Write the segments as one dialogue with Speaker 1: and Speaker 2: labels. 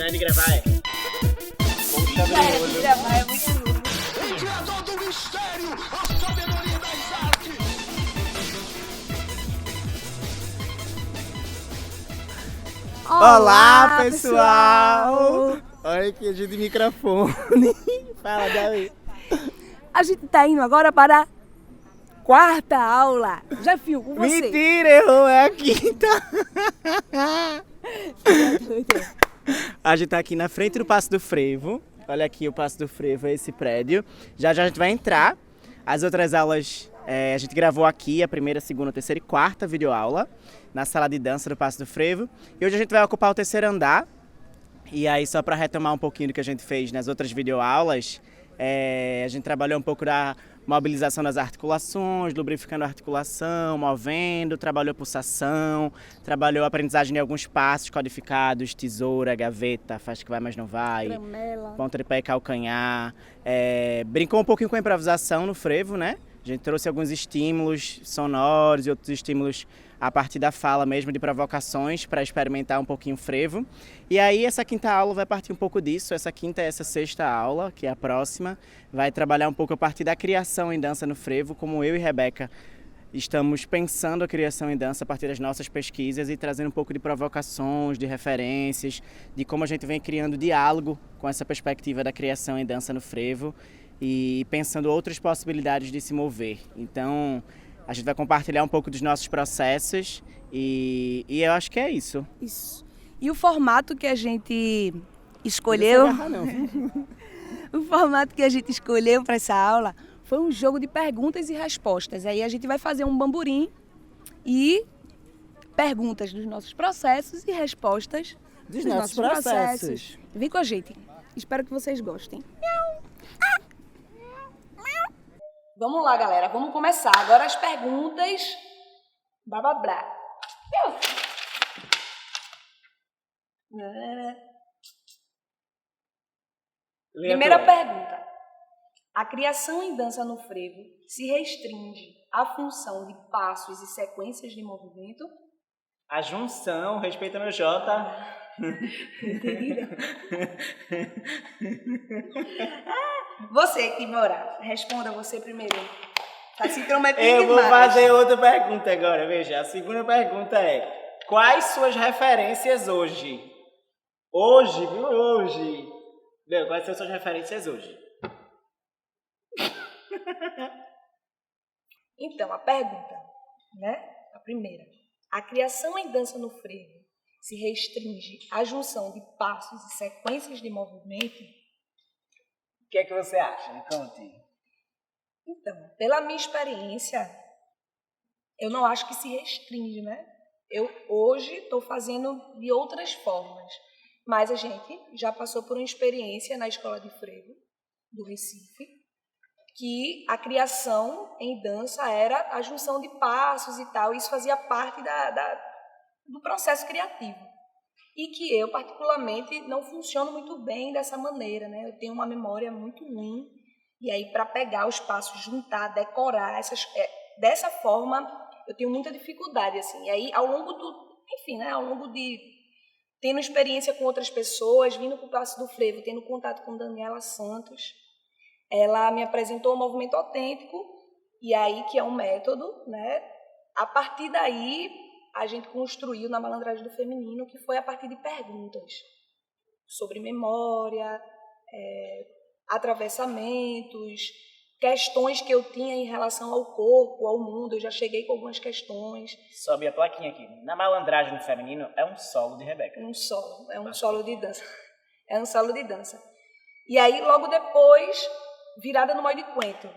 Speaker 1: Não é de gravar, é? Poxa,
Speaker 2: De gravar é muito lindo.
Speaker 3: O criador do mistério, a sabedoria das artes.
Speaker 1: Olá, pessoal! Olha aqui, a gente de microfone. Fala, Davi.
Speaker 2: A gente tá indo agora para a quarta aula. Já viu com você?
Speaker 1: Mentira, errou, é a quinta. A gente tá aqui na frente do Paço do Frevo. Olha aqui o Paço do Frevo, é esse prédio. Já já a gente vai entrar. As outras aulas a gente gravou aqui, a primeira, segunda, terceira e quarta videoaula, na sala de dança do Paço do Frevo. E hoje a gente vai ocupar o terceiro andar. E aí, só para retomar um pouquinho do que a gente fez nas outras videoaulas, a gente trabalhou um pouco da mobilização das articulações, lubrificando a articulação, movendo, trabalhou pulsação, trabalhou a aprendizagem de alguns passos codificados, tesoura, gaveta, faz que vai, mas não vai,
Speaker 2: Tramela.
Speaker 1: ponta de pé e calcanhar. Brincou um pouquinho com a improvisação no frevo, né? A gente trouxe alguns estímulos sonoros e outros estímulos a partir da fala mesmo, de provocações, para experimentar um pouquinho o frevo. E aí essa quinta aula vai partir um pouco disso, essa quinta e essa sexta aula, que é a próxima, vai trabalhar um pouco a partir da criação em dança no frevo, como eu e Rebeca estamos pensando a criação em dança a partir das nossas pesquisas e trazendo um pouco de provocações, de referências, de como a gente vem criando diálogo com essa perspectiva da criação em dança no frevo e pensando outras possibilidades de se mover. Então, a gente vai compartilhar um pouco dos nossos processos e eu acho que é isso.
Speaker 2: Isso. E o formato que a gente escolheu, o formato que a gente escolheu para essa aula foi um jogo de perguntas e respostas. Aí a gente vai fazer um bamburim e perguntas dos nossos processos e respostas
Speaker 1: Dos nossos processos.
Speaker 2: Vem com a gente. Espero que vocês gostem. Vamos lá, galera. Vamos começar. Agora as perguntas. Blá, blá, blá. Primeira pergunta. A criação em dança no frevo se restringe à função de passos e sequências de movimento?
Speaker 1: A junção, respeita meu Jota.
Speaker 2: Entendi. Você, Kimora, responda você primeiro. Tá se intrometendo
Speaker 1: Eu vou
Speaker 2: demais.
Speaker 1: fazer outra pergunta agora, veja. A segunda pergunta é: quais suas referências hoje? Hoje, viu? Hoje. Meu, quais são suas referências hoje?
Speaker 2: Então, a pergunta, né? A primeira. A criação em dança no frevo se restringe à junção de passos e sequências de movimento?
Speaker 1: O que é que você acha? Me conte.
Speaker 2: Então, pela minha experiência, eu não acho que se restringe, né? Eu hoje estou fazendo de outras formas, mas a gente já passou por uma experiência na Escola de Frevo do Recife, que a criação em dança era a junção de passos e tal, isso fazia parte do processo criativo. E que eu, particularmente, não funciono muito bem dessa maneira, né? Eu tenho uma memória muito ruim, e aí para pegar os passos, juntar, decorar, dessa forma, eu tenho muita dificuldade, assim. E aí, ao longo de tendo experiência com outras pessoas, vindo para o Paço do Frevo, tendo contato com Daniela Santos, ela me apresentou o movimento autêntico, e aí que é um método, né? A partir daí, a gente construiu na Malandragem do Feminino, que foi a partir de perguntas sobre memória, atravessamentos, questões que eu tinha em relação ao corpo, ao mundo. Eu já cheguei com algumas questões.
Speaker 1: Sobe a plaquinha aqui. Na Malandragem do Feminino é um solo de Rebeca.
Speaker 2: Um solo de dança. É um solo de dança. E aí, logo depois, Virada no Mói de Cuento,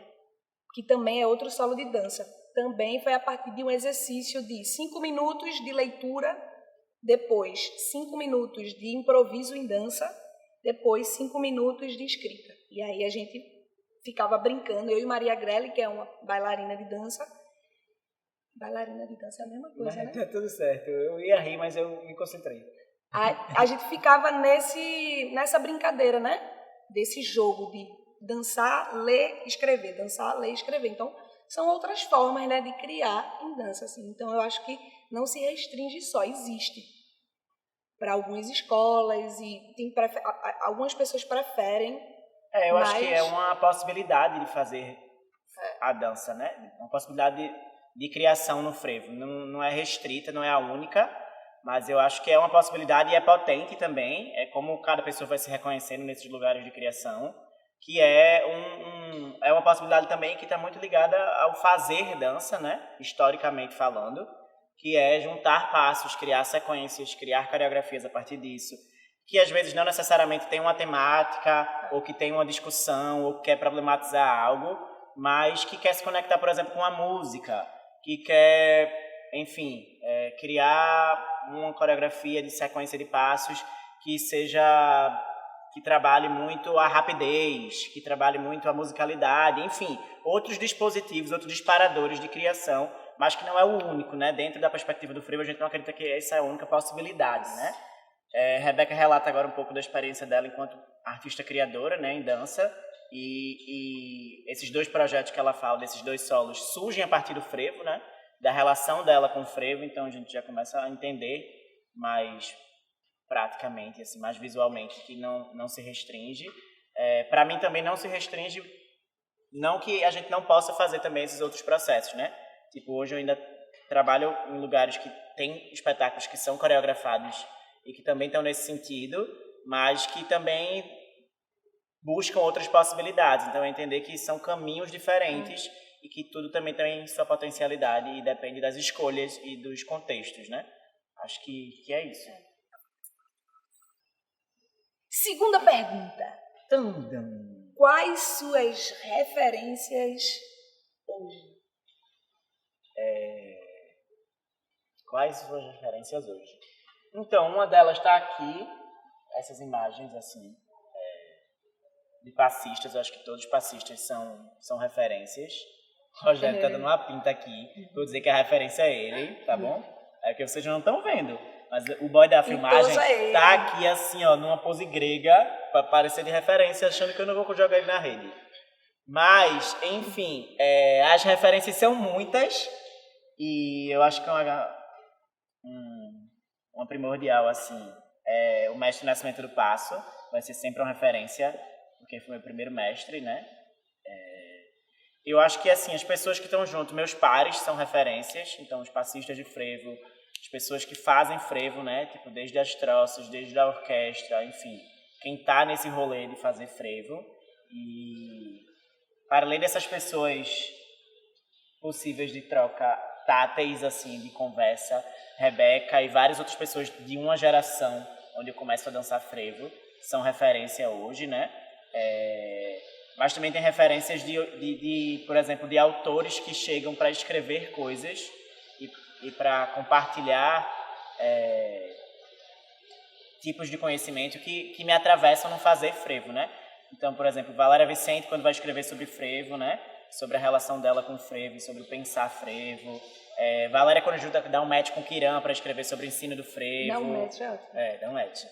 Speaker 2: que também é outro solo de dança. Também foi a partir de um exercício de 5 minutos de leitura, depois 5 minutos de improviso em dança, depois 5 minutos de escrita. E aí a gente ficava brincando, eu e Maria Grelli, que é uma bailarina de dança. Bailarina de dança é a mesma coisa, né?
Speaker 1: Tá tudo certo. Eu ia rir, mas eu me concentrei.
Speaker 2: A gente ficava nessa brincadeira, né? Desse jogo de dançar, ler, escrever. Dançar, ler, escrever. Então, são outras formas, né, de criar em dança, assim. Então, eu acho que não se restringe só, existe. para algumas escolas e algumas pessoas preferem.
Speaker 1: Eu acho que é uma possibilidade de fazer a dança, né? Uma possibilidade de criação no frevo. Não é restrita, não é a única, mas eu acho que é uma possibilidade e é potente também. É como cada pessoa vai se reconhecendo nesses lugares de criação, que é uma possibilidade também que está muito ligada ao fazer dança, né? Historicamente falando, que é juntar passos, criar sequências, criar coreografias a partir disso, que às vezes não necessariamente tem uma temática, ou que tem uma discussão, ou que quer problematizar algo, mas que quer se conectar, por exemplo, com a música, que quer, enfim, criar uma coreografia de sequência de passos que trabalhe muito a rapidez, que trabalhe muito a musicalidade, enfim, outros dispositivos, outros disparadores de criação, mas que não é o único, né? Dentro da perspectiva do frevo, a gente não acredita que essa é a única possibilidade, né? Rebeca relata agora um pouco da experiência dela enquanto artista criadora, né, em dança, e esses 2 projetos que ela fala, desses 2 solos, surgem a partir do frevo, né? Da relação dela com o frevo, então a gente já começa a entender mais praticamente, assim, mais visualmente, que não se restringe. Para mim também não se restringe, não que a gente não possa fazer também esses outros processos, né? Tipo, hoje eu ainda trabalho em lugares que tem espetáculos que são coreografados e que também estão nesse sentido, mas que também buscam outras possibilidades. Então, é entender que são caminhos diferentes e que tudo também tem sua potencialidade e depende das escolhas e dos contextos, né? Acho que é isso.
Speaker 2: Segunda pergunta. Quais suas referências hoje?
Speaker 1: Quais suas referências hoje? Então, uma delas está aqui, essas imagens, assim, de passistas. Eu acho que todos os passistas são referências. O Rogério está dando uma pinta aqui. Vou dizer que a referência é ele, tá bom? É que vocês não estão vendo. Mas o boy da filmagem tá aqui, assim, ó, numa pose grega, para parecer de referência, achando que eu não vou jogar ele na rede. Mas, enfim, as referências são muitas. E eu acho que uma primordial, assim, o mestre Nascimento do Passo. Vai ser sempre uma referência, porque foi meu primeiro mestre, né? Eu acho que, assim, as pessoas que estão junto, meus pares são referências. Então, os passistas de frevo, as pessoas que fazem frevo, né? Tipo, desde as troças, desde a orquestra, enfim. Quem tá nesse rolê de fazer frevo. E, para além dessas pessoas possíveis de troca táteis, assim, de conversa, Rebeca e várias outras pessoas de uma geração onde eu começo a dançar frevo são referência hoje, né? Mas também tem referências por exemplo, de autores que chegam para escrever coisas e para compartilhar tipos de conhecimento que me atravessam no fazer frevo, né? Então, por exemplo, Valéria Vicente, quando vai escrever sobre frevo, né? Sobre a relação dela com o frevo, sobre o pensar frevo. Valéria, quando ajuda a dar um match com o Kiran para escrever sobre o ensino do frevo.
Speaker 2: Dá um match, é ótimo.
Speaker 1: Dá um match.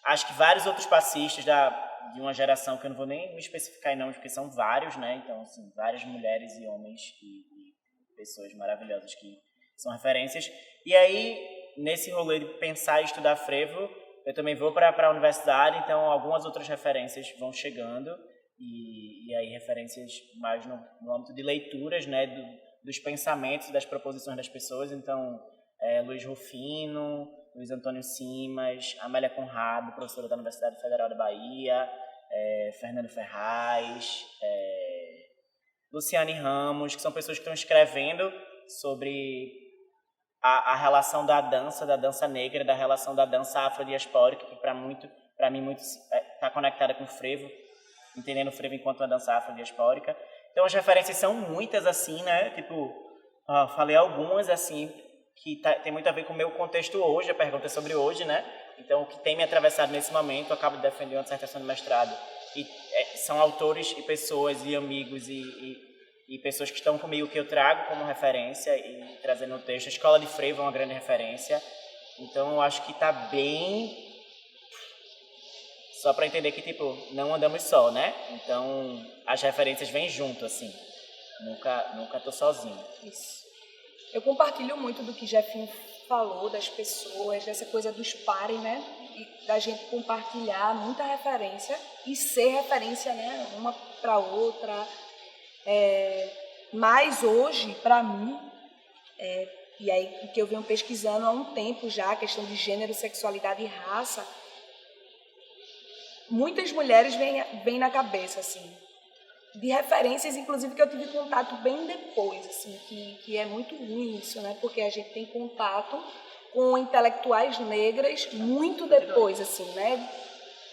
Speaker 1: Acho que vários outros passistas de uma geração que eu não vou nem me especificar em nomes, porque são vários, né? Então, assim, várias mulheres e homens e pessoas maravilhosas que são referências. E aí, nesse rolê de pensar e estudar frevo, eu também vou para a universidade, então algumas outras referências vão chegando. E aí referências mais no âmbito de leituras, né? Dos pensamentos e das proposições das pessoas. Então, Luiz Rufino, Luiz Antônio Simas, Amélia Conrado, professora da Universidade Federal da Bahia, Fernando Ferraz, Luciane Ramos, que são pessoas que estão escrevendo sobre a relação da dança negra, da relação da dança afrodiaspórica, que para mim muito está conectada com o frevo, entendendo o frevo enquanto uma dança afrodiaspórica. Então as referências são muitas, assim, né? Tipo, falei algumas, assim, que tem muito a ver com o meu contexto hoje, a pergunta é sobre hoje, né? Então, o que tem me atravessado nesse momento, eu acabo defendendo uma dissertação de mestrado. E são autores e pessoas e amigos e pessoas que estão comigo que eu trago como referência e trazendo no texto. A Escola de Frevo é uma grande referência. Então, eu acho que está bem... Só para entender que, tipo, não andamos só, né? Então, as referências vêm junto, assim. Nunca tô sozinho.
Speaker 2: Isso. Eu compartilho muito do que Jefinho falou, das pessoas, dessa coisa dos pares, né? E da gente compartilhar muita referência e ser referência, né? Uma para outra. Mas hoje, para mim, e aí que eu venho pesquisando há um tempo já, a questão de gênero, sexualidade e raça, muitas mulheres vêm na cabeça, assim, de referências, inclusive, que eu tive contato bem depois, assim, que é muito ruim isso, né? Porque a gente tem contato com intelectuais negras muito depois, assim, né?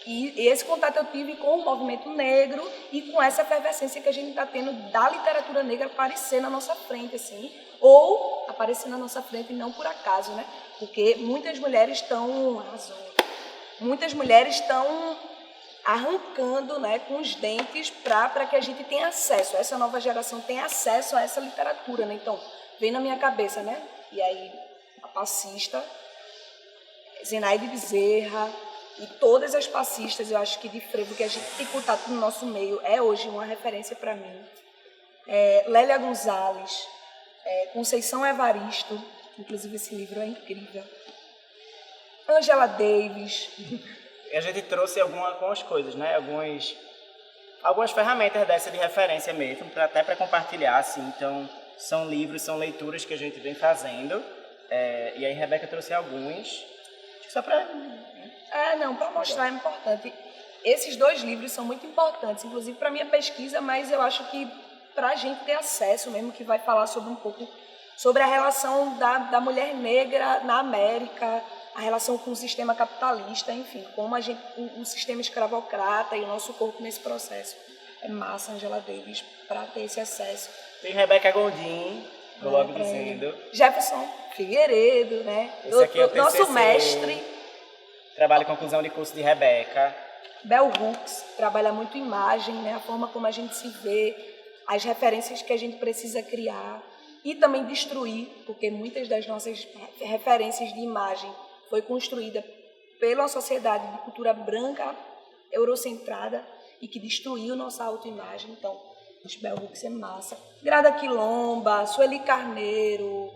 Speaker 2: E esse contato eu tive com o movimento negro e com essa efervescência que a gente está tendo da literatura negra aparecer na nossa frente, assim, ou aparecer na nossa frente não por acaso, né? Porque muitas mulheres estão arrancando, né, com os dentes para que a gente tenha acesso, essa nova geração tenha acesso a essa literatura, né? Então, vem na minha cabeça, né? E aí, a passista, Zenaide Bezerra e todas as passistas, eu acho que de frevo que a gente tem contato no nosso meio, é hoje uma referência para mim. Lélia Gonzalez, Conceição Evaristo, inclusive esse livro é incrível. Angela Davis.
Speaker 1: A gente trouxe algumas coisas, né? Algumas ferramentas dessa de referência mesmo, até para compartilhar, assim. Então, são livros, são leituras que a gente vem fazendo. E aí, Rebeca trouxe alguns. Acho que só para...
Speaker 2: para mostrar é importante. Esses 2 livros são muito importantes, inclusive para a minha pesquisa, mas eu acho que para a gente ter acesso mesmo, que vai falar sobre um pouco sobre a relação da mulher negra na América, a relação com o sistema capitalista, enfim, como o sistema escravocrata e o nosso corpo nesse processo. É massa, Angela Davis, para ter esse acesso.
Speaker 1: Tem Rebeca Gondim, vou logo dizendo.
Speaker 2: Jefferson Figueiredo, né?
Speaker 1: Esse aqui é o TCC,
Speaker 2: nosso mestre.
Speaker 1: Trabalho em conclusão de curso de Rebeca.
Speaker 2: Bell Hooks trabalha muito imagem, né? A forma como a gente se vê, as referências que a gente precisa criar e também destruir, porque muitas das nossas referências de imagem foi construída pela sociedade de cultura branca, eurocentrada, e que destruiu nossa autoimagem. Então, os Bell Hooks é massa. Grada Quilomba, Sueli Carneiro,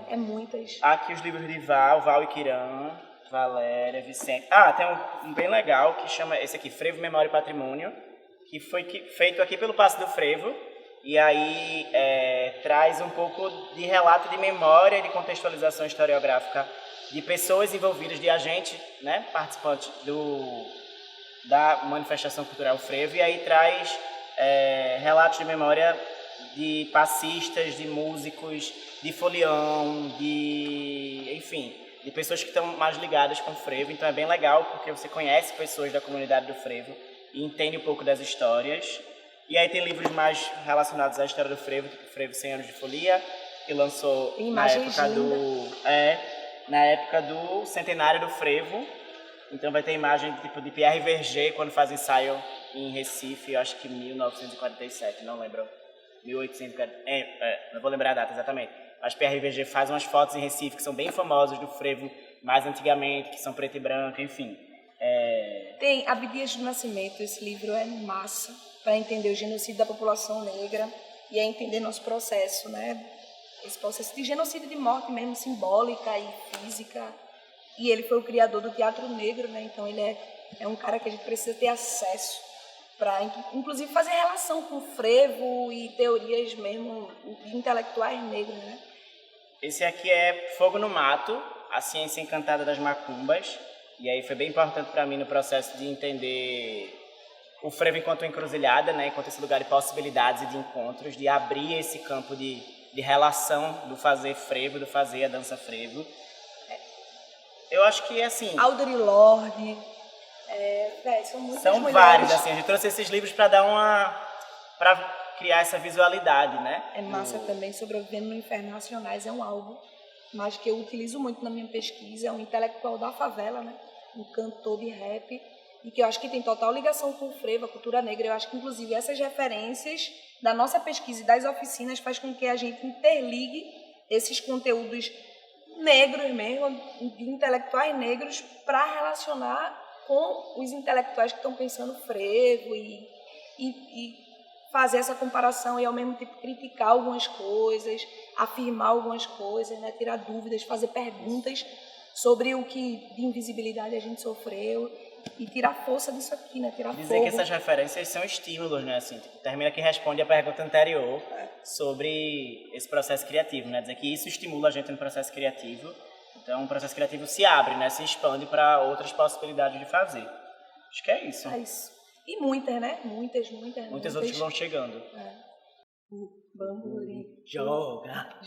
Speaker 2: é muitas.
Speaker 1: Aqui os livros de Val e Kiran, Valéria, Vicente. Tem um bem legal que chama esse aqui, Frevo, Memória e Patrimônio, que foi feito aqui pelo Paço do Frevo, e aí traz um pouco de relato de memória e de contextualização historiográfica de pessoas envolvidas, de agente, né, participante da manifestação cultural Frevo, e aí traz relatos de memória de passistas, de músicos, de folião, enfim, de pessoas que estão mais ligadas com o Frevo. Então é bem legal porque você conhece pessoas da comunidade do Frevo e entende um pouco das histórias. E aí tem livros mais relacionados à história do Frevo, tipo Frevo 100 anos de folia, que lançou na época do centenário do Frevo. Então vai ter imagem tipo de Pierre Verger quando faz ensaio em Recife, eu acho que 1947, não lembro. 1840, não vou lembrar a data exatamente. Mas Pierre Verger faz umas fotos em Recife que são bem famosas do Frevo mais antigamente, que são preto e branco, enfim.
Speaker 2: Tem Abdias do Nascimento, esse livro é massa para entender o genocídio da população negra e entender nosso processo, né? Esse processo de genocídio, de morte mesmo, simbólica e física. E ele foi o criador do teatro negro, né? Então ele é um cara que a gente precisa ter acesso para, inclusive, fazer relação com o frevo e teorias mesmo intelectuais negras, né?
Speaker 1: Esse aqui é Fogo no Mato, a ciência encantada das macumbas. E aí foi bem importante para mim no processo de entender o frevo enquanto encruzilhada, né? Enquanto esse lugar de possibilidades e de encontros, de abrir esse campo de relação do fazer frevo, do fazer a dança frevo. Eu acho que, assim...
Speaker 2: Audre Lorde, são muitas
Speaker 1: são
Speaker 2: mulheres.
Speaker 1: Vários, assim, a gente trouxe esses livros para para criar essa visualidade, né?
Speaker 2: É massa também, Sobrevivendo no Inferno Racionais, é um álbum, mas que eu utilizo muito na minha pesquisa, é um intelectual da favela, né? Um cantor de rap, e que eu acho que tem total ligação com o frevo, a cultura negra. Eu acho que, inclusive, essas referências da nossa pesquisa e das oficinas faz com que a gente interligue esses conteúdos negros mesmo, de intelectuais negros, para relacionar com os intelectuais que estão pensando frevo e fazer essa comparação e ao mesmo tempo criticar algumas coisas, afirmar algumas coisas, né? Tirar dúvidas, fazer perguntas sobre o que de invisibilidade a gente sofreu e tirar força disso aqui, né? Tirar
Speaker 1: Dizer
Speaker 2: fogo.
Speaker 1: que essas referências são estímulos, né? Assim, tipo, termina que responde a pergunta anterior sobre esse processo criativo, né? Dizer que isso estimula a gente no processo criativo. Então, o processo criativo se abre, né? Se expande para outras possibilidades de fazer. Acho que é isso.
Speaker 2: É isso. E muitas, né? Muitas.
Speaker 1: Muitas outras que vão chegando.
Speaker 2: O bamburi.
Speaker 1: Joga.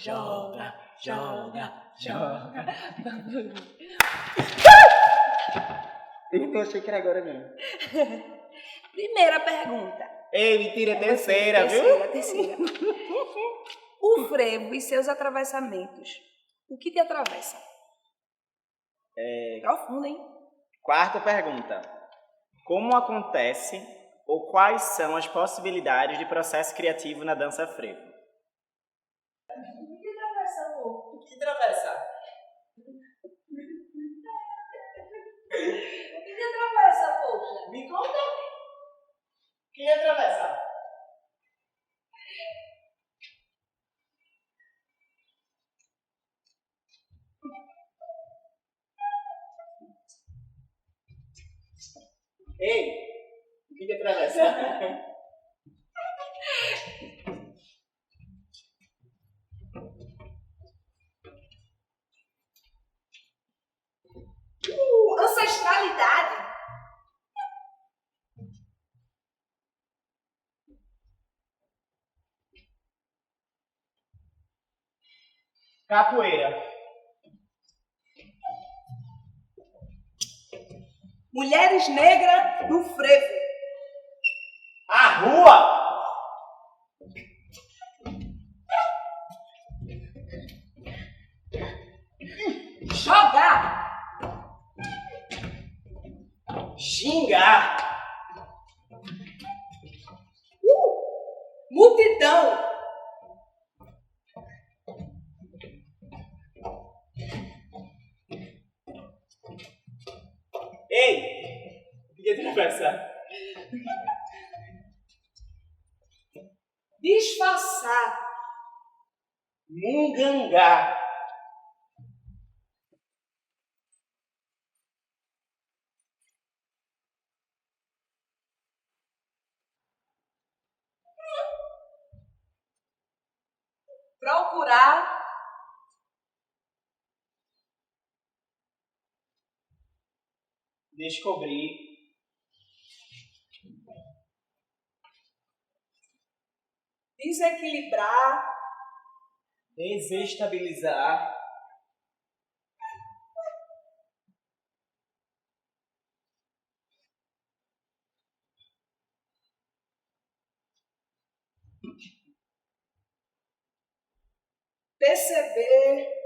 Speaker 2: Bamburi.
Speaker 1: Eu achei que era agora mesmo.
Speaker 2: Primeira pergunta.
Speaker 1: Ei, mentira, terceira, viu?
Speaker 2: Terceira. O frevo e seus atravessamentos. O que te atravessa? Profundo, hein?
Speaker 1: Quarta pergunta. Como acontece ou quais são as possibilidades de processo criativo na dança frevo?
Speaker 2: O que te atravessa, amor?
Speaker 1: O que atravessa?
Speaker 2: O que te atravessa, poxa?
Speaker 1: Me conta. O que atravessa? Ei, o que atravessa?
Speaker 2: Ancestralidade.
Speaker 1: Capoeira.
Speaker 2: Mulheres negras no frevo.
Speaker 1: A rua.
Speaker 2: Jogar.
Speaker 1: Gingar.
Speaker 2: Multidão.
Speaker 1: Ei, o que atravessa?
Speaker 2: Disfarçar.
Speaker 1: Mungangá.
Speaker 2: Procurar.
Speaker 1: Descobrir.
Speaker 2: Desequilibrar.
Speaker 1: Desestabilizar.
Speaker 2: Perceber.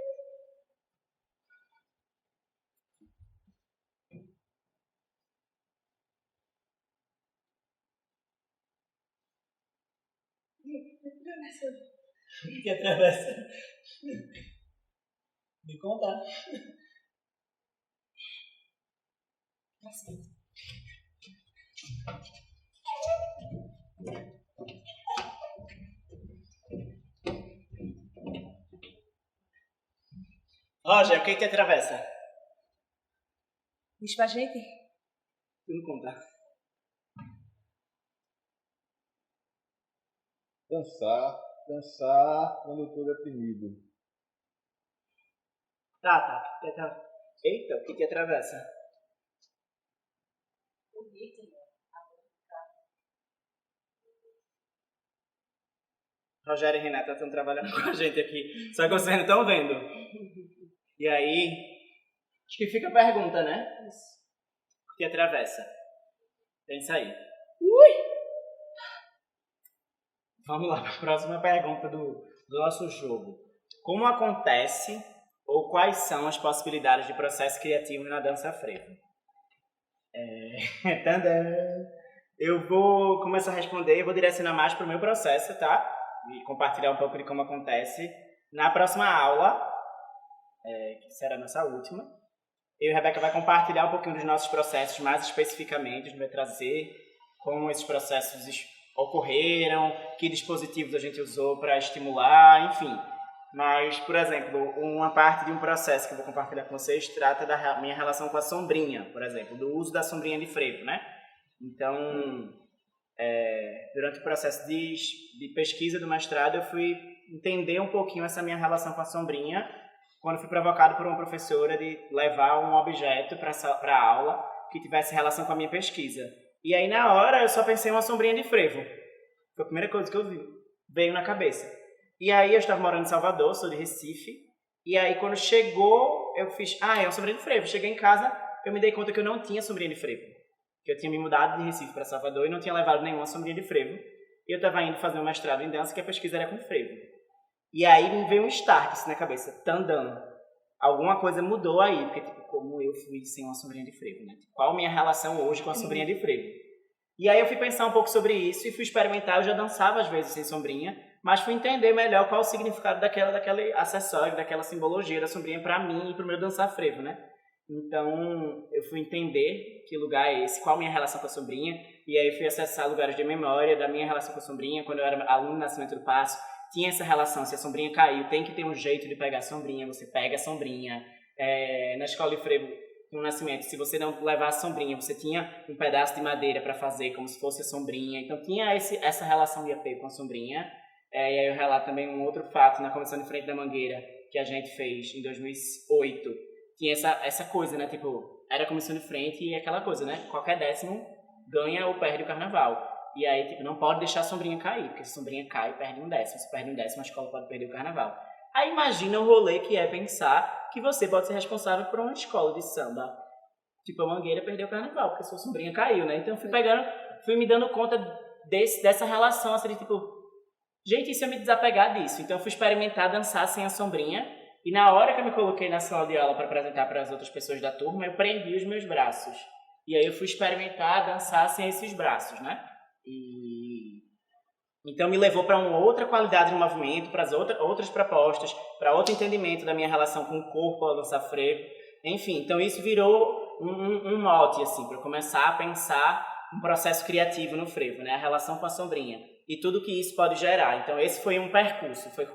Speaker 1: O que atravessa? Me conta. Roger, o que te atravessa?
Speaker 2: Diz pra gente.
Speaker 1: Tu não conta.
Speaker 4: Dançar quando eu tô deprimido.
Speaker 1: Tá. Eita, o que te atravessa? Rogério e Renata estão trabalhando com a gente aqui, só que vocês não estão vendo. E aí, acho que fica a pergunta, né? O que atravessa? Pensa aí. Vamos lá para a próxima pergunta do nosso jogo. Como acontece ou quais são as possibilidades de processo criativo na dança frevo? Tadã! Eu vou começar a responder e vou direcionar mais para o meu processo, tá? E compartilhar um pouco de como acontece. Na próxima aula, que será a nossa última, eu e a Rebeca vai compartilhar um pouquinho dos nossos processos mais especificamente, a gente vai trazer como esses processos ocorreram, que dispositivos a gente usou para estimular, enfim. Mas, por exemplo, uma parte de um processo que eu vou compartilhar com vocês trata da minha relação com a sombrinha, por exemplo, do uso da sombrinha de frevo, né? Então, durante o processo de pesquisa do mestrado, eu fui entender um pouquinho essa minha relação com a sombrinha, quando fui provocado por uma professora de levar um objeto para a aula que tivesse relação com a minha pesquisa. E aí, na hora, eu só pensei em uma sombrinha de frevo. Foi a primeira coisa que eu vi. Veio na cabeça. E aí, eu estava morando em Salvador, sou de Recife. E aí, quando chegou, eu fiz... é uma sombrinha de frevo. Cheguei em casa, eu me dei conta que eu não tinha sombrinha de frevo. Que eu tinha me mudado de Recife para Salvador e não tinha levado nenhuma sombrinha de frevo. E eu estava indo fazer um mestrado em dança, que a pesquisa era com frevo. E aí, me veio um start assim, na cabeça. Tandam. Alguma coisa mudou aí, porque, tipo, como eu fui sem uma sombrinha de frevo, né? Qual a minha relação hoje com a sombrinha de frevo? E aí eu fui pensar um pouco sobre isso e fui experimentar. Eu já dançava às vezes sem sombrinha, mas fui entender melhor qual o significado daquele acessório, daquela simbologia da sombrinha para mim e para o meu dançar frevo, né? Então, eu fui entender que lugar é esse, qual a minha relação com a sombrinha, e aí fui acessar lugares de memória da minha relação com a sombrinha. Quando eu era aluno do Nascimento do Passo, tinha essa relação, se a sombrinha caiu, tem que ter um jeito de pegar a sombrinha, você pega a sombrinha. Na escola de frevo, no Nascimento, se você não levar a sombrinha, você tinha um pedaço de madeira para fazer como se fosse a sombrinha. Então tinha essa relação de apego com a sombrinha. E aí eu relato também um outro fato na Comissão de Frente da Mangueira, que a gente fez em 2008. Tinha essa coisa, né? Tipo, era a Comissão de Frente e aquela coisa, né? Qualquer décimo ganha ou perde o carnaval. E aí, tipo, não pode deixar a sombrinha cair, porque se a sombrinha cai, perde um décimo. Se perde um décimo, a escola pode perder o carnaval. Aí imagina o rolê que é pensar que você pode ser responsável por uma escola de samba. Tipo, a Mangueira perdeu o carnaval, porque sua sombrinha caiu, né? Então eu fui me dando conta dessa relação, assim, de, tipo, gente, e se eu me desapegar disso? Então eu fui experimentar dançar sem a sombrinha, e na hora que eu me coloquei na sala de aula para apresentar para as outras pessoas da turma, eu prendi os meus braços. E aí eu fui experimentar dançar sem esses braços, né? Então me levou para uma outra qualidade no movimento, para as outras propostas, para outro entendimento da minha relação com o corpo ao dançar frevo. Enfim, então isso virou um mote, assim, para começar a pensar um processo criativo no frevo, né? A relação com a sombrinha e tudo que isso pode gerar. Então esse foi um percurso, foi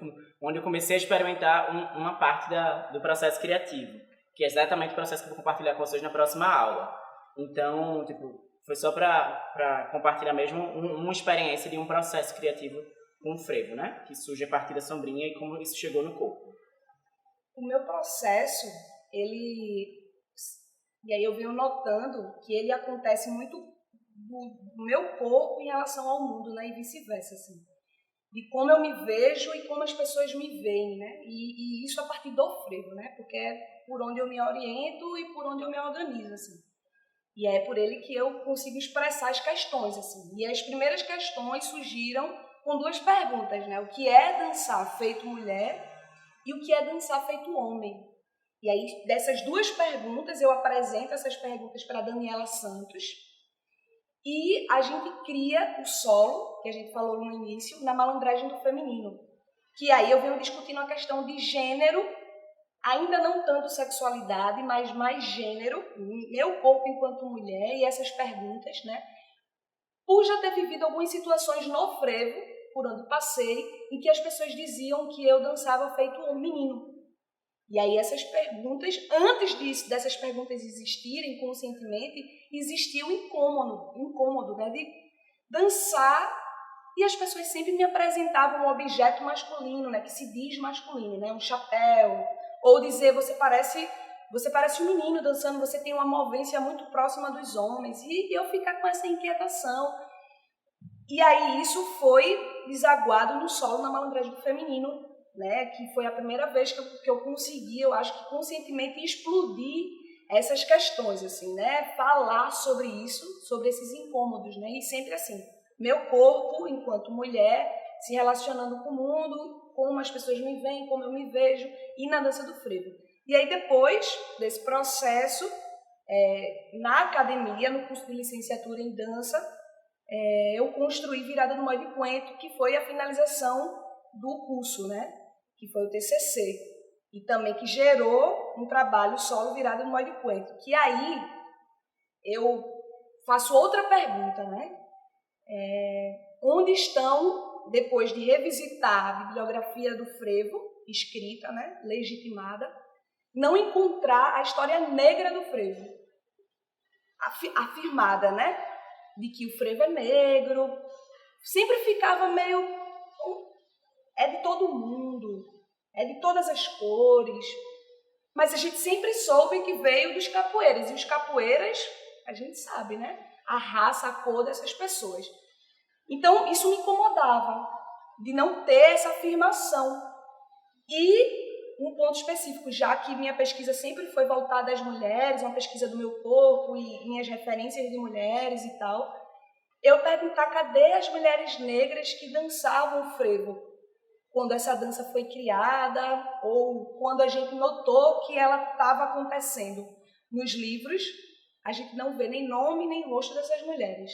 Speaker 1: onde eu comecei a experimentar uma parte do processo criativo, que é exatamente o processo que eu vou compartilhar com vocês na próxima aula. Então, tipo, foi só para compartilhar mesmo uma experiência de um processo criativo com o frevo, né? Que surge a partir da sombrinha e como isso chegou no corpo.
Speaker 2: O meu processo, e aí eu venho notando que ele acontece muito do meu corpo em relação ao mundo, né? E vice-versa, assim. De como eu me vejo e como as pessoas me veem, né? E isso a partir do frevo, né? Porque é por onde eu me oriento e por onde eu me organizo, assim. E é por ele que eu consigo expressar as questões, assim. E as primeiras questões surgiram com duas perguntas, né? O que é dançar feito mulher e o que é dançar feito homem? E aí, dessas duas perguntas, eu apresento essas perguntas para a Daniela Santos e a gente cria o solo, que a gente falou no início, na malandragem do feminino. Que aí eu venho discutindo a questão de gênero, ainda não tanto sexualidade, mas mais gênero, meu corpo enquanto mulher e essas perguntas, né? Por já ter vivido algumas situações no frevo, por onde passei, em que as pessoas diziam que eu dançava feito um menino. E aí essas perguntas, antes dessas perguntas existirem conscientemente, existia o incômodo, né? De dançar e as pessoas sempre me apresentavam um objeto masculino, né? Que se diz masculino, né? Um chapéu. Ou dizer, você parece um menino dançando, você tem uma movência muito próxima dos homens. E eu ficar com essa inquietação. E aí isso foi desaguado no solo na malandragem do feminino, né? Que foi a primeira vez que eu consegui, eu acho que conscientemente, explodir essas questões, assim, né? Falar sobre isso, sobre esses incômodos, né? E sempre assim, meu corpo enquanto mulher se relacionando com o mundo, como as pessoas me veem, como eu me vejo, e na dança do frevo. E aí, depois desse processo, na academia, no curso de licenciatura em dança, eu construí Virada do Moi de Coentro, que foi a finalização do curso, né? Que foi o TCC. E também que gerou um trabalho solo Virada do Moi de Coentro. Que aí eu faço outra pergunta, né? onde estão, depois de revisitar a bibliografia do frevo, escrita, né, legitimada, não encontrar a história negra do frevo, afirmada, né, de que o frevo é negro, sempre ficava meio, é de todo mundo, é de todas as cores, mas a gente sempre soube que veio dos capoeiras, e os capoeiras, a gente sabe, né, a raça, a cor dessas pessoas. Então, isso me incomodava, de não ter essa afirmação. E um ponto específico, já que minha pesquisa sempre foi voltada às mulheres, uma pesquisa do meu corpo e minhas referências de mulheres e tal, eu perguntar cadê as mulheres negras que dançavam o frevo, quando essa dança foi criada ou quando a gente notou que ela estava acontecendo. Nos livros, a gente não vê nem nome nem rosto dessas mulheres.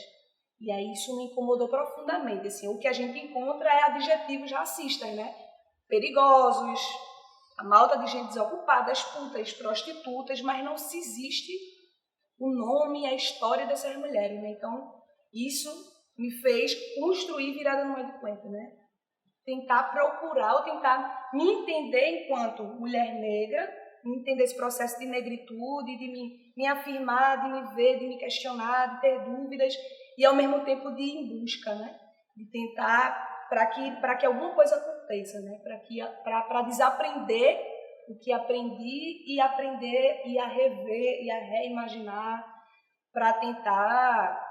Speaker 2: E aí isso me incomodou profundamente. Assim, o que a gente encontra é adjetivos racistas, né? Perigosos, a malta de gente desocupada, as putas, prostitutas, mas não se existe o nome e a história dessas mulheres, né? Então, isso me fez construir Virada no Meio do Cuento, né? Tentar procurar, ou tentar me entender enquanto mulher negra, me entender esse processo de negritude, de me afirmar, de me ver, de me questionar, de ter dúvidas, e ao mesmo tempo de ir em busca, né? De tentar para que alguma coisa aconteça, né? Para desaprender o que aprendi e aprender e a rever e a reimaginar, para tentar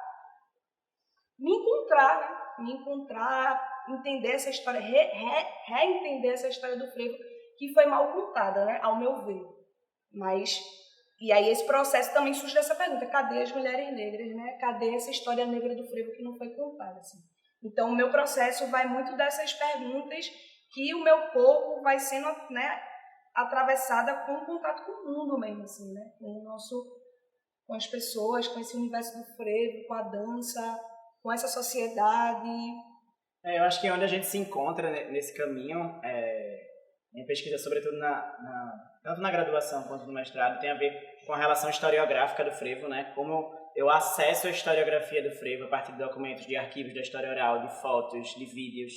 Speaker 2: me encontrar, né? Me encontrar, entender essa história, reentender essa história do frevo, que foi mal contada, né? Ao meu ver. Mas, e aí esse processo também surge dessa pergunta, cadê as mulheres negras, né? Cadê essa história negra do frevo que não foi contada, assim? Então, o meu processo vai muito dessas perguntas que o meu corpo vai sendo, né, atravessada com o contato com o mundo mesmo, assim, né? Com as pessoas, com esse universo do frevo, com a dança, com essa sociedade.
Speaker 1: Eu acho que é onde a gente se encontra nesse caminho, minha pesquisa, sobretudo tanto na graduação quanto no mestrado, tem a ver com a relação historiográfica do frevo, né? Como eu acesso a historiografia do frevo a partir de documentos, de arquivos da história oral, de fotos, de vídeos,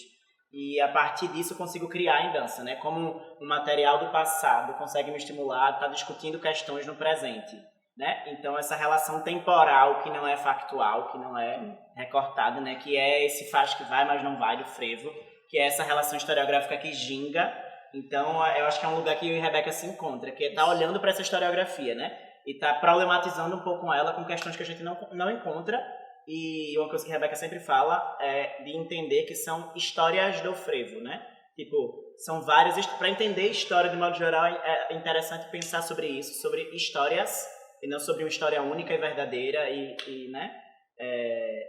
Speaker 1: e a partir disso eu consigo criar em dança, né? Como um material do passado consegue me estimular a estar discutindo questões no presente, né? Então essa relação temporal que não é factual, que não é recortada, né? Que é esse faz que vai, mas não vai do frevo, que é essa relação historiográfica que ginga. Então eu acho que é um lugar que eu e Rebeca se encontra, que é estar olhando para essa historiografia, né? E tá problematizando um pouco ela com questões que a gente não encontra. E uma coisa que a Rebeca sempre fala é de entender que são histórias do frevo, né? Tipo, são várias... Para entender história de modo geral, é interessante pensar sobre isso, sobre histórias, e não sobre uma história única e verdadeira né?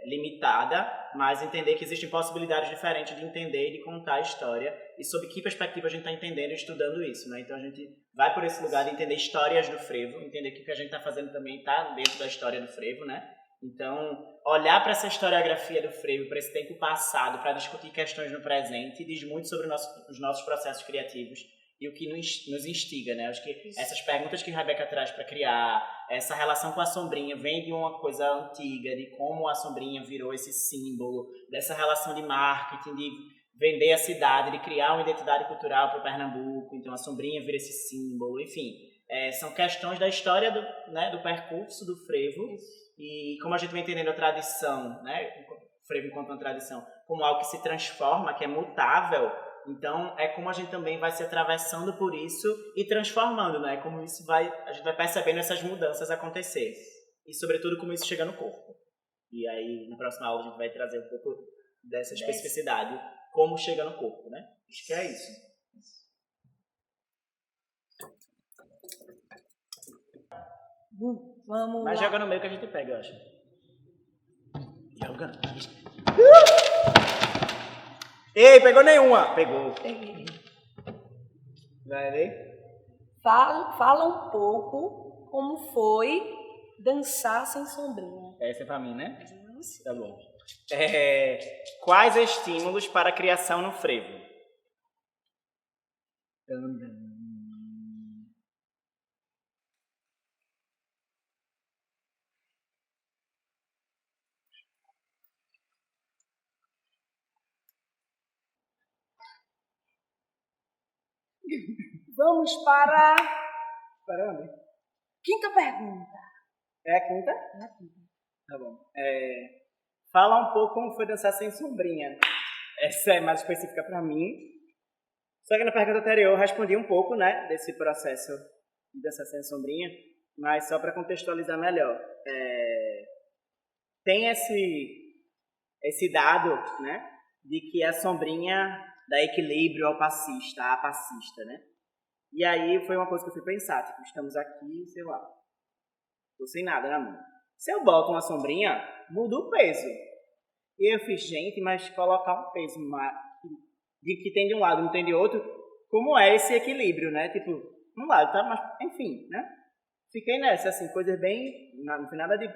Speaker 1: Limitada, mas entender que existem possibilidades diferentes de entender e de contar a história, e sob que perspectiva a gente está entendendo e estudando isso, né? Então a gente vai por esse lugar de entender histórias do frevo, entender que o que a gente está fazendo também está dentro da história do frevo, né? Então, olhar para essa historiografia do frevo, para esse tempo passado, para discutir questões no presente, diz muito sobre os nossos processos criativos e o que nos instiga, né? Acho que essas perguntas que a Rebeca traz para criar, essa relação com a sombrinha, vem de uma coisa antiga, de como a sombrinha virou esse símbolo, dessa relação de marketing, de vender a cidade, de criar uma identidade cultural para o Pernambuco, então a sombrinha vira esse símbolo, enfim. São questões da história do percurso do frevo. Isso. E como a gente vai entendendo a tradição, né, o frevo enquanto uma tradição, como algo que se transforma, que é mutável, então é como a gente também vai se atravessando por isso e transformando, né? Como isso a gente vai percebendo essas mudanças acontecer. E sobretudo como isso chega no corpo. E aí na próxima aula a gente vai trazer um pouco dessa especificidade, como chega no corpo, né? Acho que é isso.
Speaker 2: Vamos
Speaker 1: Mas
Speaker 2: lá.
Speaker 1: joga no meio que a gente pega, eu acho. Joga. Ei, pegou nenhuma! Pegou.
Speaker 2: Peguei.
Speaker 1: Vai ver?
Speaker 2: Fala um pouco como foi dançar sem sombrinha.
Speaker 1: Essa é pra mim, né? Tá bom. Quais estímulos para a criação no frevo?
Speaker 2: Vamos para a
Speaker 1: Para onde?
Speaker 2: quinta pergunta.
Speaker 1: É a quinta?
Speaker 2: É a quinta.
Speaker 1: Tá bom. Fala um pouco como foi dançar sem sombrinha. Essa é mais específica para mim. Só que na pergunta anterior eu respondi um pouco, né, desse processo de dançar sem sombrinha, mas só para contextualizar melhor. Tem esse dado, né, de que a sombrinha dá equilíbrio ao passista, à passista, né? E aí foi uma coisa que eu fui pensar, tipo, estamos aqui, sei lá, tô sem nada na mão. Se eu boto uma sombrinha, muda o peso. E eu fiz, gente, mas colocar um peso de que tem de um lado, não tem de outro, como é esse equilíbrio, né? Tipo, um lado, tá? Mas, enfim, né? Fiquei nessa, assim, coisas bem... Não foi nada de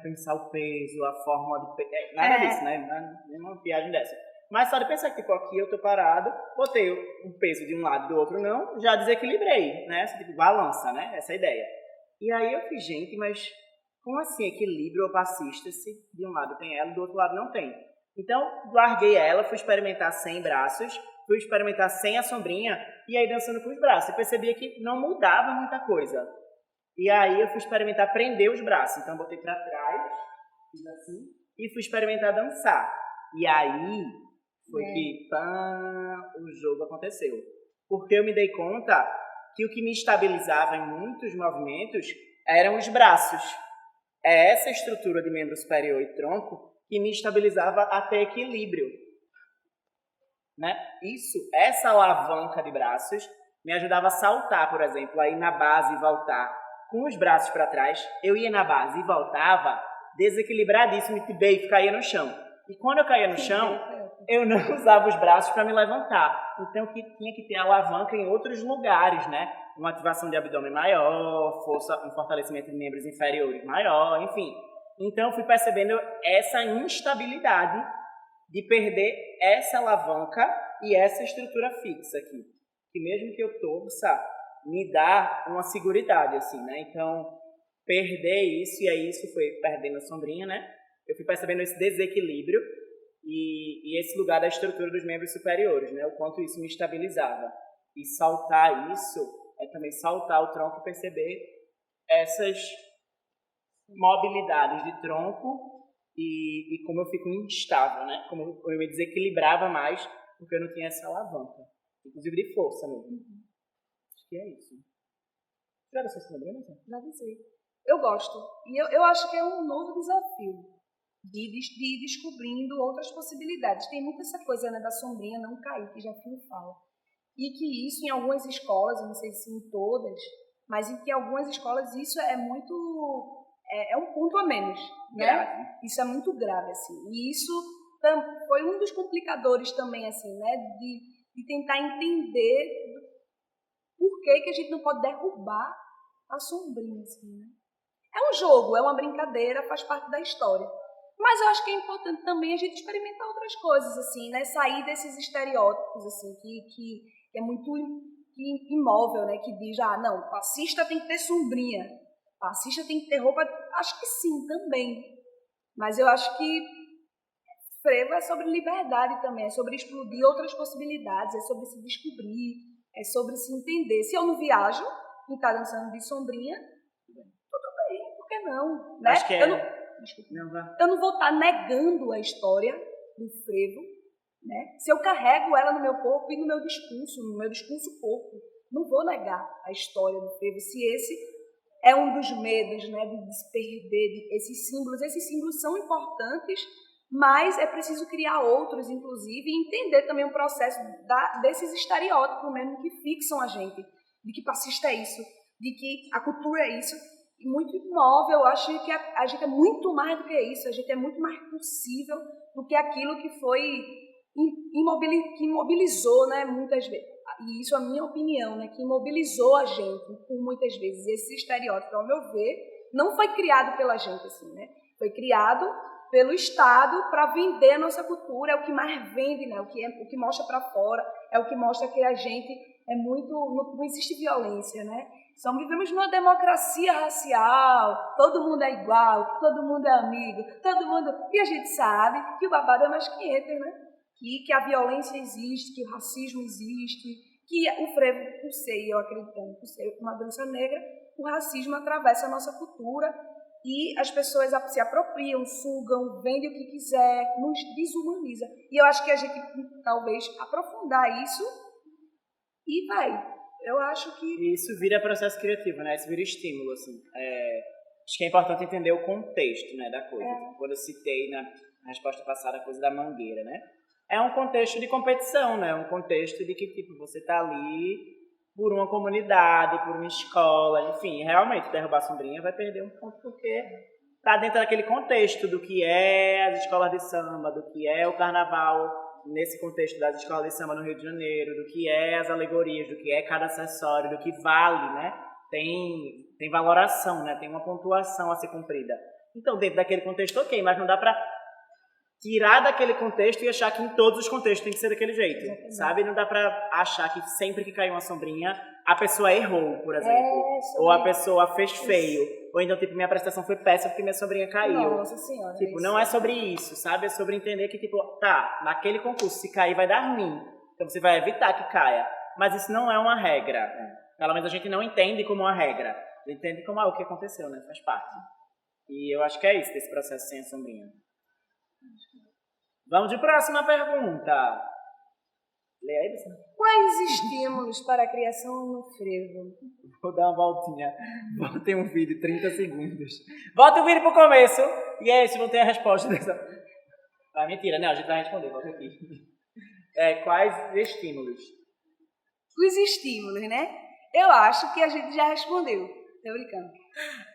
Speaker 1: pensar o peso, a forma do peso, nada disso, né? Nenhuma viagem dessa. Mas só de pensar que, tipo, aqui eu tô parado, botei um peso de um lado e do outro não, já desequilibrei, né? Tipo, balança, né? Essa é a ideia. E aí eu fiz, gente, mas como assim equilíbrio ou passista se de um lado tem ela e do outro lado não tem? Então, larguei ela, fui experimentar sem braços, fui experimentar sem a sombrinha e aí dançando com os braços. Eu percebia que não mudava muita coisa. E aí eu fui experimentar prender os braços. Então, botei pra trás, fiz assim, e fui experimentar dançar. E aí foi que o jogo aconteceu. Porque eu me dei conta que o que me estabilizava em muitos movimentos eram os braços. É essa estrutura de membro superior e tronco que me estabilizava até equilíbrio. Né? Essa alavanca de braços me ajudava a saltar, por exemplo, a ir na base e voltar com os braços para trás. Eu ia na base e voltava desequilibradíssimo e caía no chão. E quando eu caía no chão, eu não usava os braços para me levantar. Então, tinha que ter alavanca em outros lugares, né? Uma ativação de abdômen maior, um fortalecimento de membros inferiores maior, enfim. Então, eu fui percebendo essa instabilidade de perder essa alavanca e essa estrutura fixa aqui. Que mesmo que eu torça, me dá uma seguridade, assim, né? Então, perder isso, e aí isso foi perdendo a sombrinha, né? Eu fui percebendo esse desequilíbrio e esse lugar da estrutura dos membros superiores, né? O quanto isso me estabilizava. E saltar isso é também saltar o tronco e perceber essas mobilidades de tronco e como eu fico instável, né? Como eu me desequilibrava mais porque eu não tinha essa alavanca. Inclusive de força mesmo. Acho que é isso. Já deu sua sombrinha, não?
Speaker 2: Já dizer. Eu gosto. E eu acho que é um novo desafio. De descobrindo outras possibilidades. Tem muita essa coisa, né, da sombrinha não cair, que já Fio fala. E que isso em algumas escolas, eu não sei se em todas, mas em que algumas escolas isso é muito... É um ponto a menos, né?
Speaker 1: Grave.
Speaker 2: Isso é muito grave, assim. E isso foi um dos complicadores também, assim, né, de tentar entender por que a gente não pode derrubar a sombrinha, assim, né? É um jogo, é uma brincadeira, faz parte da história. Mas eu acho que é importante também a gente experimentar outras coisas, assim, né? Sair desses estereótipos, assim, que é muito imóvel, né? Que diz, não, passista tem que ter sombrinha, passista tem que ter roupa. Acho que sim, também. Mas eu acho que frevo é sobre liberdade também, é sobre explodir outras possibilidades, é sobre se descobrir, é sobre se entender. Se eu não viajo e tá dançando de sombrinha, tudo bem, por que não? Né?
Speaker 1: Acho que
Speaker 2: Eu não vou estar negando a história do frevo, né? Se eu carrego ela no meu corpo e no meu discurso corpo, não vou negar a história do frevo. Se esse é um dos medos, né, de se perder esses símbolos são importantes, mas é preciso criar outros, inclusive, e entender também o processo desses estereótipos mesmo que fixam a gente, de que passista é isso, de que a cultura é isso. Muito imóvel, eu acho que a gente é muito mais do que isso, a gente é muito mais possível do que aquilo que foi que imobilizou, né, muitas vezes. E isso é a minha opinião, né, que imobilizou a gente por muitas vezes. Esse estereótipo, ao meu ver, não foi criado pela gente, assim, né? Foi criado pelo Estado para vender a nossa cultura, é o que mais vende, né? O que mostra para fora, é o que mostra que a gente é muito... Não existe violência, né? Vivemos numa democracia racial, todo mundo é igual, todo mundo é amigo, todo mundo... E a gente sabe que o babado é mais 500, né? Que a violência existe, que o racismo existe, que o frevo, por ser, e eu acredito por ser uma dança negra, o racismo atravessa a nossa cultura e as pessoas se apropriam, sugam, vendem o que quiser, nos desumaniza. E eu acho que a gente talvez aprofundar isso e eu acho que...
Speaker 1: Isso vira processo criativo, né? Isso vira estímulo, assim. Acho que é importante entender o contexto, né, da coisa. Quando eu citei na resposta passada a coisa da mangueira, né? É um contexto de competição, né? Um contexto de que, tipo, você tá ali por uma comunidade, por uma escola, enfim. Realmente, derrubar a sombrinha vai perder um ponto porque tá dentro daquele contexto do que é as escolas de samba, do que é o carnaval nesse contexto das escolas de samba no Rio de Janeiro, do que é as alegorias, do que é cada acessório, do que vale, né? Tem valoração, né? Tem uma pontuação a ser cumprida. Então, dentro daquele contexto, ok, mas não dá para tirar daquele contexto e achar que em todos os contextos tem que ser daquele jeito, sabe? Não dá para achar que sempre que cai uma sombrinha, a pessoa errou, por exemplo, ou a pessoa fez feio, ou então, tipo, minha prestação foi péssima porque minha sombrinha caiu.
Speaker 2: Nossa Senhora.
Speaker 1: Tipo, não é sobre isso, sabe? É sobre entender que, tipo, tá, naquele concurso, se cair vai dar ruim, então você vai evitar que caia. Mas isso não é uma regra. Pelo menos a gente não entende como uma regra. A gente entende como o que aconteceu, né? Faz parte. E eu acho que é isso, desse processo sem a sombrinha. Vamos de próxima pergunta. Lê aí, Luciana.
Speaker 2: Quais estímulos para a criação no frevo?
Speaker 1: Vou dar uma voltinha. Botei um vídeo, 30 segundos. Bota o vídeo pro começo. E é isso, não tem a resposta dessa. Ah, mentira, não, a gente vai responder. Volta aqui. Quais estímulos?
Speaker 2: Os estímulos, né? Eu acho que a gente já respondeu. Tô brincando.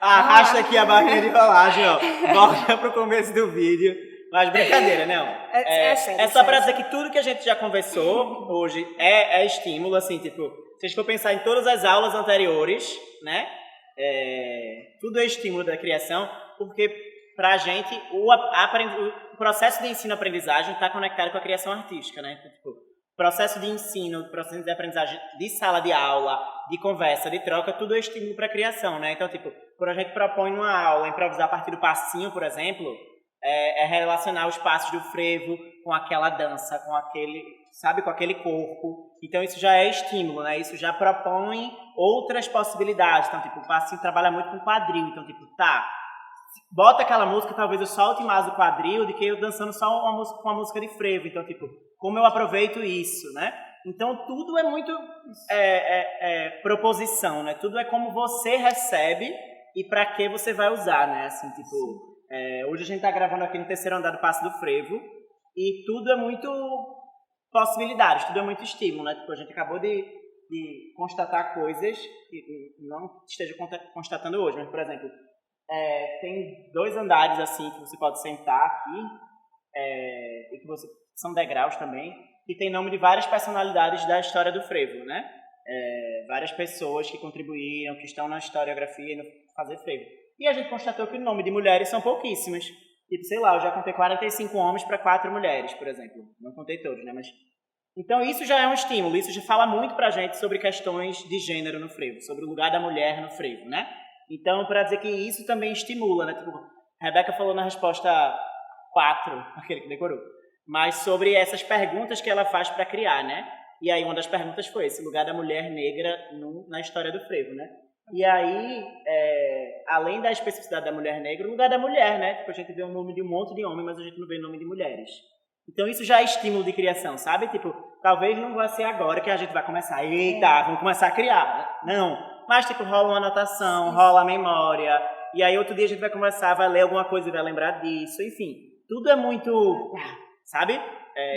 Speaker 1: Arrasta aqui a barrinha de rolagem, ó. Volta pro começo do vídeo. Mas brincadeira, não. É só pra dizer que tudo que a gente já conversou hoje é estímulo, assim, tipo, se a gente for pensar em todas as aulas anteriores, né? Tudo é estímulo da criação, porque pra gente o processo de ensino-aprendizagem está conectado com a criação artística, né? Tipo, processo de ensino, processo de aprendizagem de sala de aula, de conversa, de troca, tudo é estímulo para a criação, né? Então, tipo, quando a gente propõe numa aula improvisar a partir do passinho, por exemplo, é relacionar os passos do frevo com aquela dança, com aquele, sabe, com aquele corpo. Então, isso já é estímulo, né? Isso já propõe outras possibilidades. Então, tipo, o passinho trabalha muito com quadril. Então, tipo, tá, bota aquela música, talvez eu solte mais o quadril do que eu dançando só uma música de frevo. Então, tipo, como eu aproveito isso, né? Então, tudo é muito proposição, né? Tudo é como você recebe e para que você vai usar, né? Assim, tipo, hoje a gente tá gravando aqui no terceiro andar do Passo do Frevo e tudo é muito possibilidades, tudo é muito estímulo, né? Tipo, a gente acabou de constatar coisas que não esteja constatando hoje, mas, por exemplo, tem 2 andares, assim, que você pode sentar aqui e que são degraus também, e tem nome de várias personalidades da história do frevo, né? Várias pessoas que contribuíram, que estão na historiografia e no fazer frevo. E a gente constatou que o nome de mulheres são pouquíssimas. Tipo, sei lá, eu já contei 45 homens para 4 mulheres, por exemplo. Não contei todos, né? Mas... Então isso já é um estímulo, isso já fala muito pra gente sobre questões de gênero no frevo, sobre o lugar da mulher no frevo, né? Então, para dizer que isso também estimula, né? Tipo, a Rebeca falou na resposta 4, aquele que decorou, mas sobre essas perguntas que ela faz para criar, né? E aí uma das perguntas foi esse lugar da mulher negra na história do frevo, né? E aí, além da especificidade da mulher negra, o lugar da mulher, né? Tipo, a gente vê o nome de um monte de homens, mas a gente não vê o nome de mulheres. Então isso já é estímulo de criação, sabe? Tipo, talvez não vai ser agora que a gente vai começar, vamos começar a criar. Não, mas tipo, rola uma anotação, rola a memória, e aí outro dia a gente vai conversar, vai ler alguma coisa e vai lembrar disso, enfim. Tudo é muito, sabe?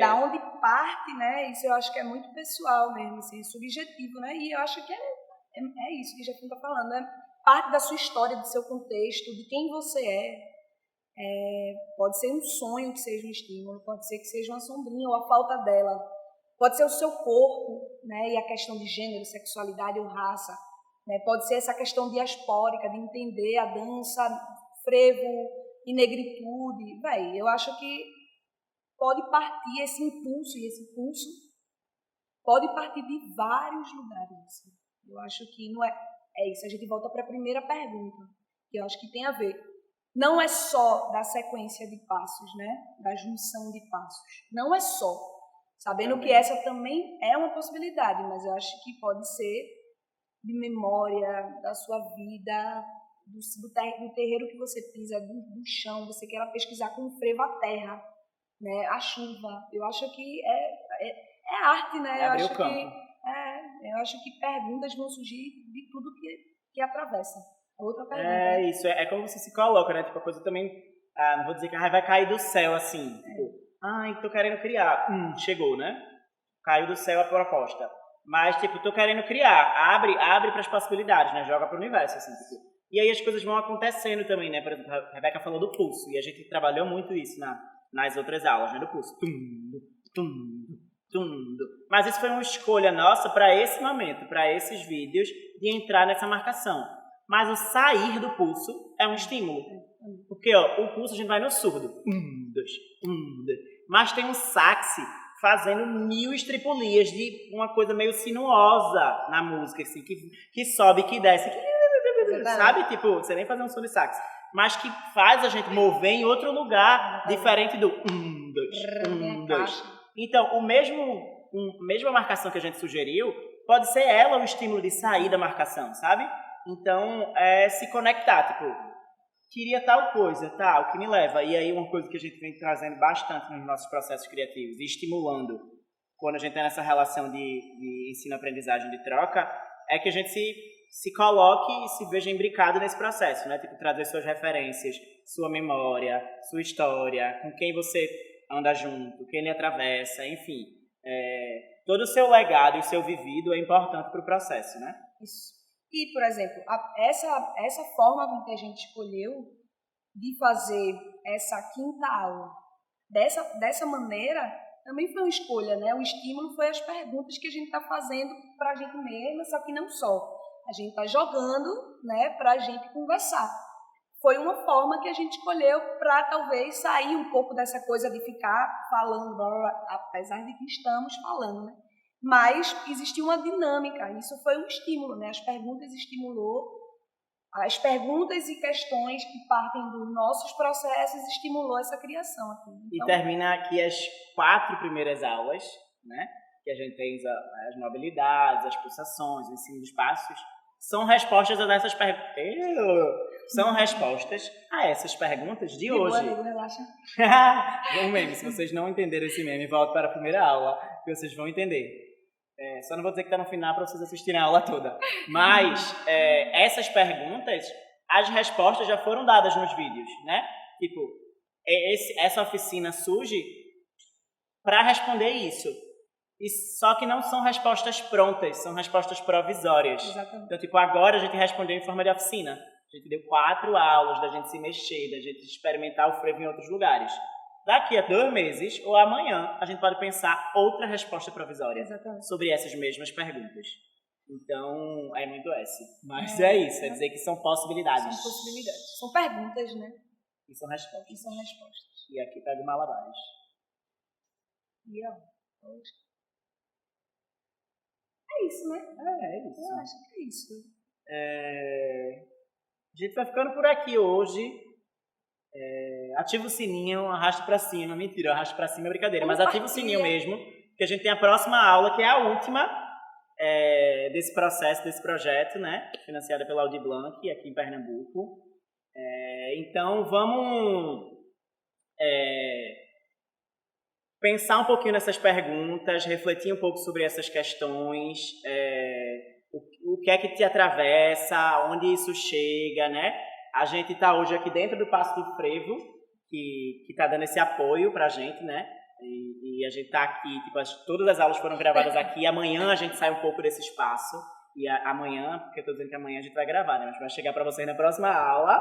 Speaker 2: Da onde parte, né? Isso eu acho que é muito pessoal mesmo, assim, subjetivo, né? E eu acho que é isso que a gente está falando, né? Parte da sua história, do seu contexto, de quem você é. Pode ser um sonho que seja um estímulo, pode ser que seja uma sombrinha ou a falta dela. Pode ser o seu corpo, né? E a questão de gênero, sexualidade ou raça. Né? Pode ser essa questão diaspórica, de entender a dança, frevo e negritude. Eu acho que pode partir esse impulso, e esse impulso pode partir de vários lugares. Assim. Eu acho que não é isso. A gente volta para a primeira pergunta, que eu acho que tem a ver. Não é só da sequência de passos, né? Da junção de passos. Não é só. Sabendo que essa também é uma possibilidade, mas eu acho que pode ser de memória, da sua vida, do terreiro que você pisa, do chão, você quer pesquisar com o frevo a terra, né? A chuva. Eu acho que é arte, né?
Speaker 5: É abrir o campo.
Speaker 2: Eu acho que perguntas vão surgir de tudo que atravessa. Outra pergunta.
Speaker 5: É isso, é como você se coloca, né? Tipo, a coisa também, não vou dizer que vai cair do céu, assim. Tipo, tô querendo criar. Chegou, né? Caiu do céu a proposta. Mas, tipo, tô querendo criar. Abre para as possibilidades, né? Joga para o universo, assim. Tipo. E aí as coisas vão acontecendo também, né? Por exemplo, a Rebeca falou do pulso. E a gente trabalhou muito isso nas outras aulas, né? Do pulso. Mas isso foi uma escolha nossa para esse momento, para esses vídeos, de entrar nessa marcação. Mas o sair do pulso é um estímulo. Porque o pulso a gente vai no surdo. 1, 2, 1, 2. Mas tem um saxe fazendo 1000 estripulias de uma coisa meio sinuosa na música, assim, que sobe, que desce, sabe? Tipo, você nem fazer um som de sax. Mas que faz a gente mover em outro lugar, diferente do 1, 2, 1, 2. Então, mesma marcação que a gente sugeriu, pode ser ela o estímulo de sair da marcação, sabe? Então, se conectar, tipo, queria tal coisa, o que me leva? E aí uma coisa que a gente vem trazendo bastante nos nossos processos criativos e estimulando quando a gente tem essa relação de ensino-aprendizagem de troca, é que a gente se coloque e se veja imbricado nesse processo, né? Tipo, trazer suas referências, sua memória, sua história, com quem você anda junto, quem lhe atravessa, enfim. Todo o seu legado e o seu vivido é importante para o processo, né?
Speaker 2: Isso. E, por exemplo, essa forma que a gente escolheu de fazer essa quinta aula dessa maneira também foi uma escolha, né? O estímulo foi as perguntas que a gente está fazendo para a gente mesma, só que não só. A gente está jogando, né, para a gente conversar. Foi uma forma que a gente escolheu para talvez sair um pouco dessa coisa de ficar falando, apesar de que estamos falando, né? Mas existiu uma dinâmica, isso foi um estímulo, né? As perguntas e questões que partem dos nossos processos estimulou essa criação aqui. Então,
Speaker 5: e termina aqui as 4 primeiras aulas, né? Que a gente tem as mobilidades, as pulsações, o ensino dos passos. São respostas a essas perguntas. São respostas a essas perguntas de hoje.
Speaker 2: Boa, relaxa.
Speaker 5: Um meme, se vocês não entenderam esse meme, volta para a primeira aula, que vocês vão entender. Só não vou dizer que está no final para vocês assistirem a aula toda. Mas essas perguntas, as respostas já foram dadas nos vídeos, né? Tipo, essa oficina surge para responder isso. E só que não são respostas prontas, são respostas provisórias.
Speaker 2: Exatamente.
Speaker 5: Então, tipo, agora a gente respondeu em forma de oficina. A gente deu 4 aulas da gente se mexer, da gente experimentar o frevo em outros lugares. Daqui a 2 meses, ou amanhã, a gente pode pensar outra resposta provisória.
Speaker 2: Exatamente.
Speaker 5: Sobre essas mesmas perguntas. Então, é muito essa. Mas é isso, é dizer que são possibilidades.
Speaker 2: São possibilidades. São perguntas, né?
Speaker 5: E são respostas.
Speaker 2: E
Speaker 5: E aqui pega o malabares.
Speaker 2: E ó, é isso, né?
Speaker 5: É isso.
Speaker 2: Eu acho que é isso.
Speaker 5: A gente vai ficando por aqui hoje. Ativa o sininho, arrasta pra cima. Mentira, arrasta pra cima é brincadeira. Mas ativa o sininho mesmo, que a gente tem a próxima aula, que é a última desse processo, desse projeto, né? Financiada pela Audi Blanc, aqui em Pernambuco. Então, vamos pensar um pouquinho nessas perguntas, refletir um pouco sobre essas questões, o que é que te atravessa, onde isso chega, né? A gente está hoje aqui dentro do Passo do Frevo, que está dando esse apoio para a gente, né? E a gente está aqui, tipo, todas as aulas foram gravadas aqui, amanhã a gente sai um pouco desse espaço, e amanhã, porque eu estou dizendo que amanhã a gente vai gravar, né? Mas vai chegar para vocês na próxima aula,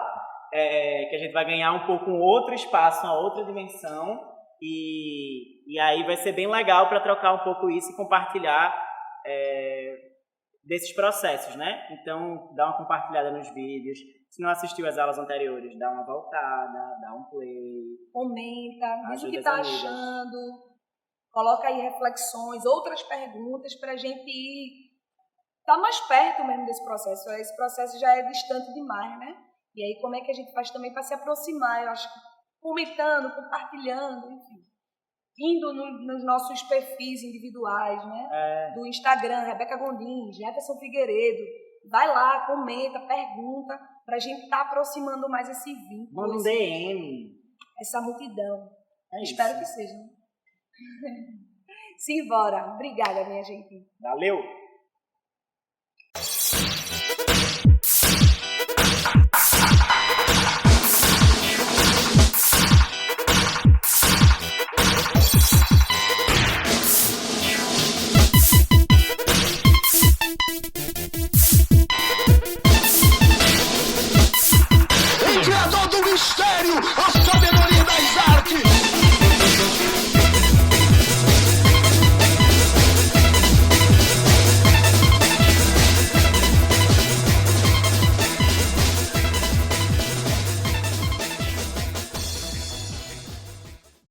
Speaker 5: que a gente vai ganhar um pouco um outro espaço, uma outra dimensão, e aí vai ser bem legal para trocar um pouco isso e compartilhar desses processos, né? Então, dá uma compartilhada nos vídeos. Se não assistiu às aulas anteriores, dá uma voltada, dá um play.
Speaker 2: Comenta, diz o que está achando. Coloca aí reflexões, outras perguntas para a gente estar mais perto mesmo desse processo. Esse processo já é distante demais, né? E aí, como é que a gente faz também para se aproximar? Eu acho que comentando, compartilhando, enfim. indo nos nossos perfis individuais, né? Do Instagram, Rebeca Gondim, Jefferson Figueiredo. Vai lá, comenta, pergunta, pra gente estar aproximando mais esse vínculo.
Speaker 5: Manda um DM.
Speaker 2: Essa multidão.
Speaker 5: É
Speaker 2: Espero
Speaker 5: isso.
Speaker 2: que seja. Simbora. Obrigada, minha gente.
Speaker 5: Valeu!